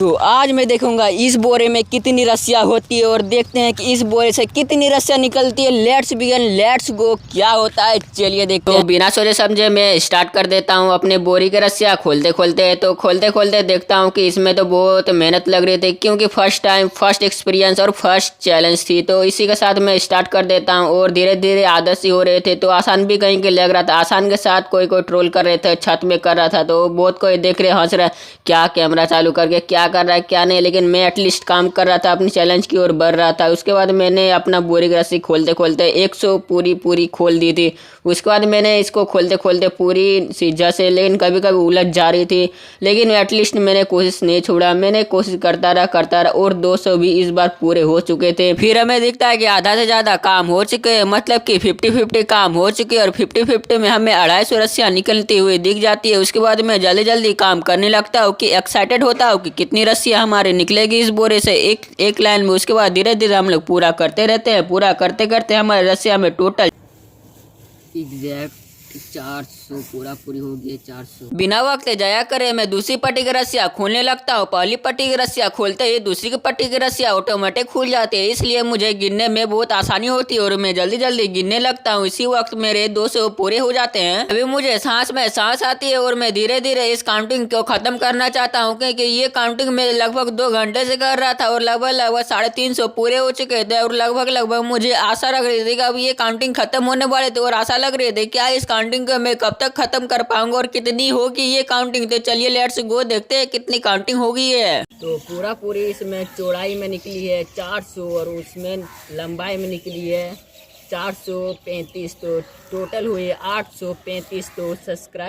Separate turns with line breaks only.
तो आज मैं देखूंगा इस बोरे में कितनी रस्सियाँ होती है और देखते हैं कि इस बोरे से कितनी रस्सियाँ निकलती है। Let's begin, let's go. क्या होता है चलिए देखते हैं। तो बिना सोचे समझे मैं स्टार्ट कर देता हूँ अपने बोरी की रस्सियाँ खोलते खोलते देखता हूँ कि इसमें तो बहुत मेहनत लग रही थी, क्योंकि फर्स्ट टाइम, फर्स्ट एक्सपीरियंस और फर्स्ट चैलेंज थी। तो इसी के साथ मैं स्टार्ट कर देता हूँ और धीरे धीरे आदत सी हो रहे थे। तो आसान भी कहीं के लग रहा था, आसान के साथ कोई ट्रोल कर रहे थे, छत में कर रहा था तो बहुत कोई देख रहे, हंस रहा है, क्या कैमरा चालू करके क्या कर रहा है क्या नहीं। लेकिन मैं एटलीस्ट काम कर रहा था, अपनी चैलेंज की ओर बढ़ रहा था। उसके बाद मैंने अपना बोरी की रस्सी खोलते खोलते 100 पूरी खोल दी थी। उसके बाद मैंने इसको खोलते खोलते पूरी सीधा से, लेकिन कभी कभी उलझ जा रही थी, लेकिन एटलीस्ट मैंने कोशिश नहीं छोड़ा। मैंने कोशिश करता रहा और 200 भी इस बार पूरे हो चुके थे। फिर हमें दिखता है कि आधा से ज़्यादा काम हो चुके हैं, मतलब कि 50-50 काम हो चुके हैं और 50-50 में हमें 250 रस्सियाँ निकलती हुई दिख जाती है। उसके बाद मैं जल्दी जल्दी काम करने लगता हूँ कि एक्साइटेड होता हूँ कि कितनी रस्सियाँ हमारे निकलेगी इस बोरे से एक लाइन में। उसके बाद धीरे धीरे हम लोग पूरा करते रहते हैं। पूरा करते करते हमारे रस्सियाँ में टोटल एग्जैक्ट 400 पूरी हो गई है। 400 बिना वक्त जाया करे मैं दूसरी पट्टी की रस्सियाँ खोलने लगता हूँ। पहली पट्टी की रस्सियाँ खोलते ही दूसरी की पट्टी की रस्सियाँ ऑटोमेटिक खुल जाती है, इसलिए मुझे गिनने में बहुत आसानी होती है और मैं जल्दी जल्दी गिनने लगता हूँ। इसी वक्त मेरे 200 पूरे हो जाते हैं। अभी मुझे सांस में सांस आती है और मैं धीरे धीरे इस काउंटिंग को खत्म करना चाहता हूँ, क्योंकि ये काउंटिंग मैं लगभग 2 घंटे से कर रहा था और लगभग 350 पूरे हो चुके थे और लगभग मुझे आशा लग रही थी कि अब ये काउंटिंग खत्म होने वाले थे और आशा लग रही थी क्या इस काउंटिंग को मैं कब तक खत्म कर पाऊंगा और कितनी होगी ये काउंटिंग। तो चलिए लेट्स गो, देखते हैं कितनी काउंटिंग होगी है। तो पूरी इसमें चौड़ाई में निकली है 400 और उसमें लंबाई में निकली है 435, तो टोटल हुए 835। तो सब्सक्राइब